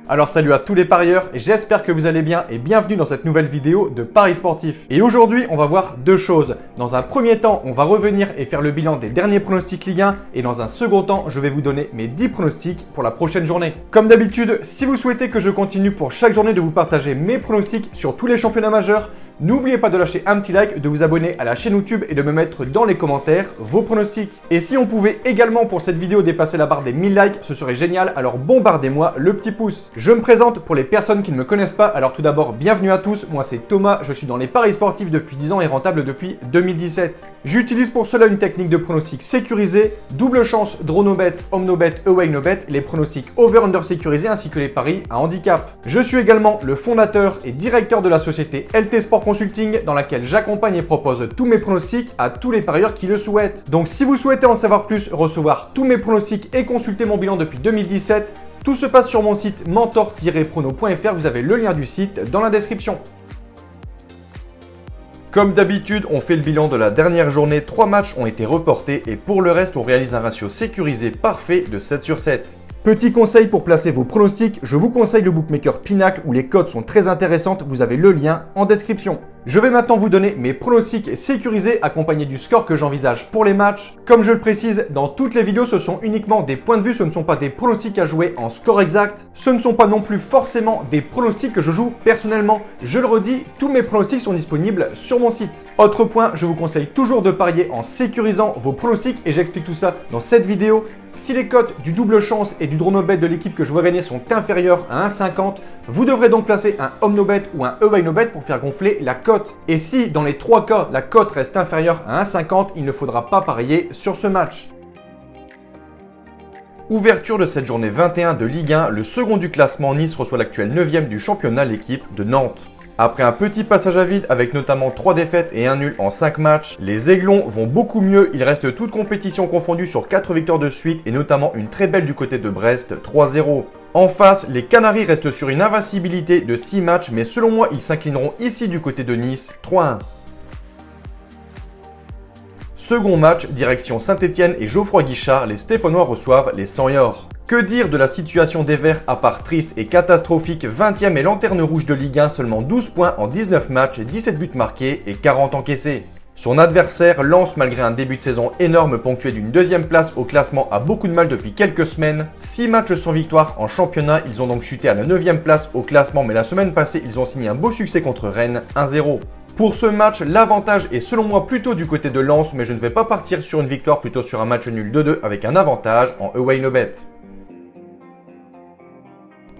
Alors salut à tous les parieurs, j'espère que vous allez bien et bienvenue dans cette nouvelle vidéo de Paris Sportif. Et aujourd'hui, on va voir deux choses. Dans un premier temps, on va revenir et faire le bilan des derniers pronostics Ligue 1 et dans un second temps, je vais vous donner mes 10 pronostics pour la prochaine journée. Comme d'habitude, si vous souhaitez que je continue pour chaque journée de vous partager mes pronostics sur tous les championnats majeurs, n'oubliez pas de lâcher un petit like, de vous abonner à la chaîne YouTube et de me mettre dans les commentaires vos pronostics. Et si on pouvait également pour cette vidéo dépasser la barre des 1000 likes, ce serait génial, alors bombardez-moi le petit pouce. Je me présente pour les personnes qui ne me connaissent pas, alors tout d'abord bienvenue à tous, moi c'est Thomas, je suis dans les paris sportifs depuis 10 ans et rentable depuis 2017. J'utilise pour cela une technique de pronostic sécurisé, double chance, draw no bet, home no bet, away no bet, les pronostics over-under sécurisés ainsi que les paris à handicap. Je suis également le fondateur et directeur de la société LT Sport Consulting dans laquelle j'accompagne et propose tous mes pronostics à tous les parieurs qui le souhaitent. Donc si vous souhaitez en savoir plus, recevoir tous mes pronostics et consulter mon bilan depuis 2017, tout se passe sur mon site mentor-prono.fr, vous avez le lien du site dans la description. Comme d'habitude, on fait le bilan de la dernière journée, 3 matchs ont été reportés et pour le reste, on réalise un ratio sécurisé parfait de 7 sur 7. Petit conseil pour placer vos pronostics, je vous conseille le bookmaker Pinacle où les cotes sont très intéressantes, vous avez le lien en description. Je vais maintenant vous donner mes pronostics sécurisés accompagnés du score que j'envisage pour les matchs. Comme je le précise, dans toutes les vidéos, ce sont uniquement des points de vue, ce ne sont pas des pronostics à jouer en score exact. Ce ne sont pas non plus forcément des pronostics que je joue personnellement. Je le redis, tous mes pronostics sont disponibles sur mon site. Autre point, je vous conseille toujours de parier en sécurisant vos pronostics et j'explique tout ça dans cette vidéo. Si les cotes du double chance et du draw no bet de l'équipe que je vois gagner sont inférieures à 1,50, vous devrez donc placer un home no bet ou un away no bet pour faire gonfler la cote. Et si dans les 3 cas, la cote reste inférieure à 1,50, il ne faudra pas parier sur ce match. Ouverture de cette journée 21 de Ligue 1, le second du classement, Nice reçoit l'actuel 9e du championnat, l'équipe de Nantes. Après un petit passage à vide avec notamment 3 défaites et 1 nul en 5 matchs, les Aiglons vont beaucoup mieux, il reste toute compétition confondue sur 4 victoires de suite et notamment une très belle du côté de Brest, 3-0. En face, les Canaries restent sur une invincibilité de 6 matchs mais selon moi ils s'inclineront ici du côté de Nice, 3-1. Second match, direction Saint-Etienne et Geoffroy Guichard, les Stéphanois reçoivent les Sanyors. Que dire de la situation des Verts à part triste et catastrophique, 20e et lanterne rouge de Ligue 1, seulement 12 points en 19 matchs, 17 buts marqués et 40 encaissés. Son adversaire, Lens, malgré un début de saison énorme ponctué d'une 2e place au classement, a beaucoup de mal depuis quelques semaines. 6 matchs sans victoire en championnat, ils ont donc chuté à la 9e place au classement, mais la semaine passée, ils ont signé un beau succès contre Rennes, 1-0. Pour ce match, l'avantage est selon moi plutôt du côté de Lens, mais je ne vais pas partir sur une victoire, plutôt sur un match nul 2-2 avec un avantage en away no bet.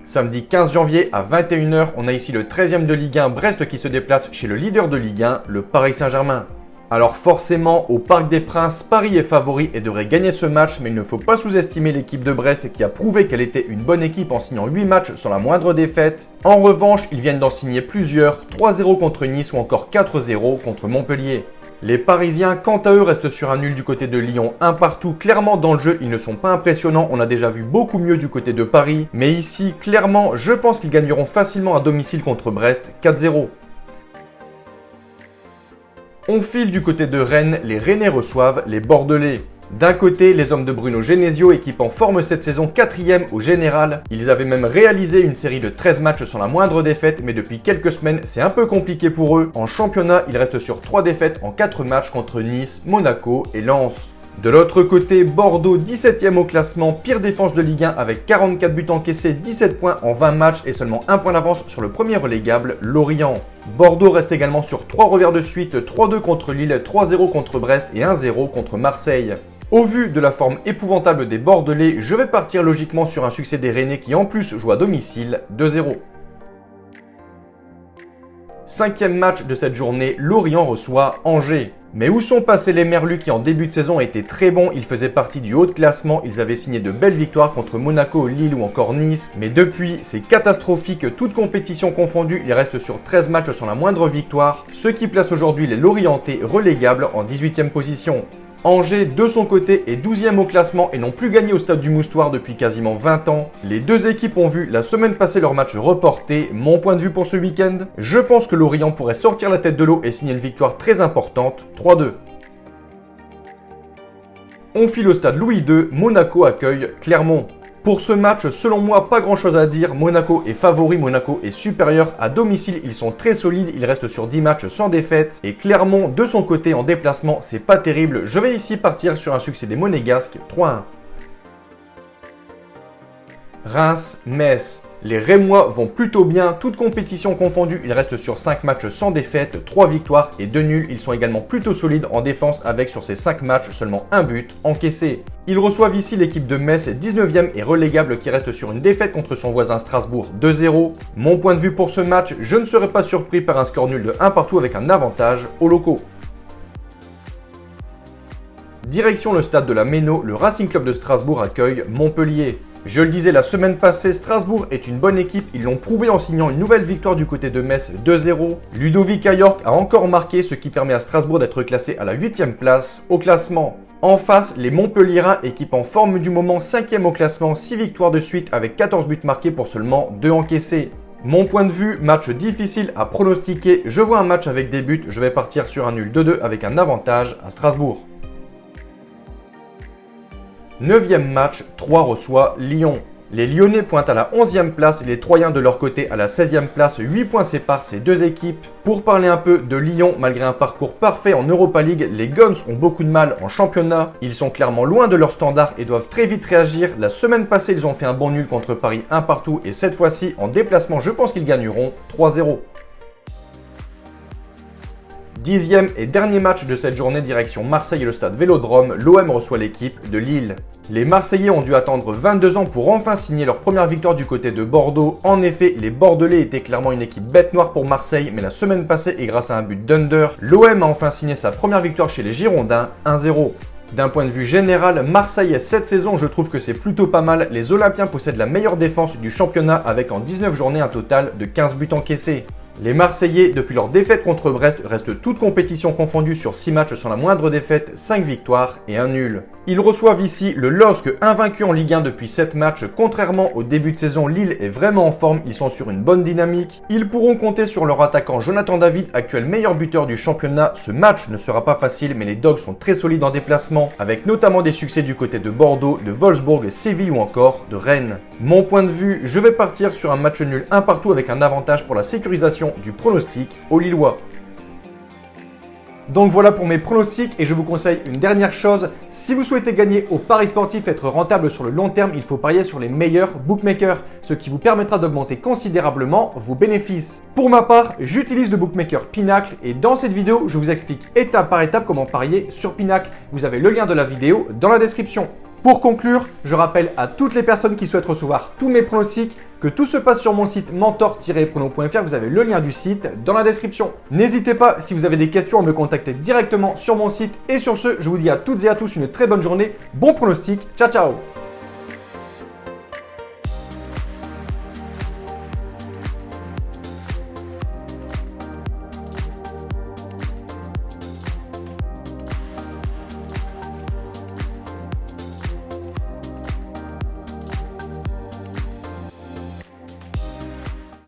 Samedi 15 janvier à 21 h, on a ici le 13e de Ligue 1, Brest qui se déplace chez le leader de Ligue 1, le Paris Saint-Germain. Alors forcément, au Parc des Princes, Paris est favori et devrait gagner ce match, mais il ne faut pas sous-estimer l'équipe de Brest qui a prouvé qu'elle était une bonne équipe en signant 8 matchs sans la moindre défaite. En revanche, ils viennent d'en signer plusieurs, 3-0 contre Nice ou encore 4-0 contre Montpellier. Les Parisiens, quant à eux, restent sur un nul du côté de Lyon, un partout. Clairement, dans le jeu, ils ne sont pas impressionnants. On a déjà vu beaucoup mieux du côté de Paris. Mais ici, clairement, je pense qu'ils gagneront facilement à domicile contre Brest, 4-0. On file du côté de Rennes, les Rennais reçoivent les Bordelais. D'un côté, les hommes de Bruno Genesio, équipe en forme cette saison 4e au général. Ils avaient même réalisé une série de 13 matchs sans la moindre défaite, mais depuis quelques semaines, c'est un peu compliqué pour eux. En championnat, ils restent sur 3 défaites en 4 matchs contre Nice, Monaco et Lens. De l'autre côté, Bordeaux 17e au classement, pire défense de Ligue 1 avec 44 buts encaissés, 17 points en 20 matchs et seulement 1 point d'avance sur le premier relégable, Lorient. Bordeaux reste également sur 3 revers de suite, 3-2 contre Lille, 3-0 contre Brest et 1-0 contre Marseille. Au vu de la forme épouvantable des Bordelais, je vais partir logiquement sur un succès des Rennais qui en plus jouent à domicile, 2-0. 5e match de cette journée, Lorient reçoit Angers. Mais où sont passés les Merlus qui en début de saison étaient très bons, ils faisaient partie du haut de classement, ils avaient signé de belles victoires contre Monaco, Lille ou encore Nice. Mais depuis, c'est catastrophique, toute compétition confondue, ils restent sur 13 matchs sans la moindre victoire, ce qui place aujourd'hui les Lorientais relégables en 18e position. Angers, de son côté, est 12e au classement et n'ont plus gagné au stade du Moustoir depuis quasiment 20 ans. Les deux équipes ont vu la semaine passée leur match reporté. Mon point de vue pour ce week-end, je pense que Lorient pourrait sortir la tête de l'eau et signer une victoire très importante, 3-2. On file au stade Louis II, Monaco accueille Clermont. Pour ce match, selon moi, pas grand chose à dire. Monaco est favori, Monaco est supérieur. À domicile, ils sont très solides, ils restent sur 10 matchs sans défaite. Et Clermont, de son côté, en déplacement, c'est pas terrible. Je vais ici partir sur un succès des Monégasques, 3-1. Reims, Metz. Les Rémois vont plutôt bien, toutes compétitions confondues, ils restent sur 5 matchs sans défaite, 3 victoires et 2 nuls. Ils sont également plutôt solides en défense avec sur ces 5 matchs seulement un but encaissé. Ils reçoivent ici l'équipe de Metz, 19e et relégable qui reste sur une défaite contre son voisin Strasbourg 2-0. Mon point de vue pour ce match, je ne serais pas surpris par un score nul de 1 partout avec un avantage aux locaux. Direction le stade de la Méno, le Racing Club de Strasbourg accueille Montpellier. Je le disais la semaine passée, Strasbourg est une bonne équipe, ils l'ont prouvé en signant une nouvelle victoire du côté de Metz 2-0. Ludovic Ayork a encore marqué, ce qui permet à Strasbourg d'être classé à la 8e place au classement. En face, les Montpelliérains, équipe en forme du moment, 5e au classement, 6 victoires de suite avec 14 buts marqués pour seulement 2 encaissés. Mon point de vue, match difficile à pronostiquer, je vois un match avec des buts, je vais partir sur un nul 2-2 avec un avantage à Strasbourg. 9e match, 3 reçoit Lyon. Les Lyonnais pointent à la 11e place et les Troyens de leur côté à la 16e place. 8 points séparent ces deux équipes. Pour parler un peu de Lyon, malgré un parcours parfait en Europa League, les Guns ont beaucoup de mal en championnat. Ils sont clairement loin de leur standard et doivent très vite réagir. La semaine passée, ils ont fait un bon nul contre Paris 1 partout et cette fois-ci, en déplacement, je pense qu'ils gagneront 3-0. 10e et dernier match de cette journée, direction Marseille et le stade Vélodrome, l'OM reçoit l'équipe de Lille. Les Marseillais ont dû attendre 22 ans pour enfin signer leur première victoire du côté de Bordeaux. En effet, les Bordelais étaient clairement une équipe bête noire pour Marseille, mais la semaine passée, et grâce à un but d'Under, l'OM a enfin signé sa première victoire chez les Girondins, 1-0. D'un point de vue général, Marseille, cette saison, je trouve que c'est plutôt pas mal. Les Olympiens possèdent la meilleure défense du championnat avec en 19 journées un total de 15 buts encaissés. Les Marseillais, depuis leur défaite contre Brest, restent toutes compétitions confondues sur 6 matchs sans la moindre défaite, 5 victoires et 1 nul. Ils reçoivent ici le LOSC, invaincu en Ligue 1 depuis 7 matchs. Contrairement au début de saison, Lille est vraiment en forme, ils sont sur une bonne dynamique. Ils pourront compter sur leur attaquant Jonathan David, actuel meilleur buteur du championnat. Ce match ne sera pas facile, mais les Dogs sont très solides en déplacement, avec notamment des succès du côté de Bordeaux, de Wolfsburg, Séville ou encore de Rennes. Mon point de vue, je vais partir sur un match nul 1 partout avec un avantage pour la sécurisation du pronostic aux Lillois. Donc voilà pour mes pronostics et je vous conseille une dernière chose. Si vous souhaitez gagner au pari sportif et être rentable sur le long terme, il faut parier sur les meilleurs bookmakers, ce qui vous permettra d'augmenter considérablement vos bénéfices. Pour ma part, j'utilise le bookmaker Pinacle et dans cette vidéo, je vous explique étape par étape comment parier sur Pinacle. Vous avez le lien de la vidéo dans la description. Pour conclure, je rappelle à toutes les personnes qui souhaitent recevoir tous mes pronostics que tout se passe sur mon site mentor-prono.fr. Vous avez le lien du site dans la description. N'hésitez pas, si vous avez des questions, à me contacter directement sur mon site. Et sur ce, je vous dis à toutes et à tous une très bonne journée. Bon pronostic, ciao ciao!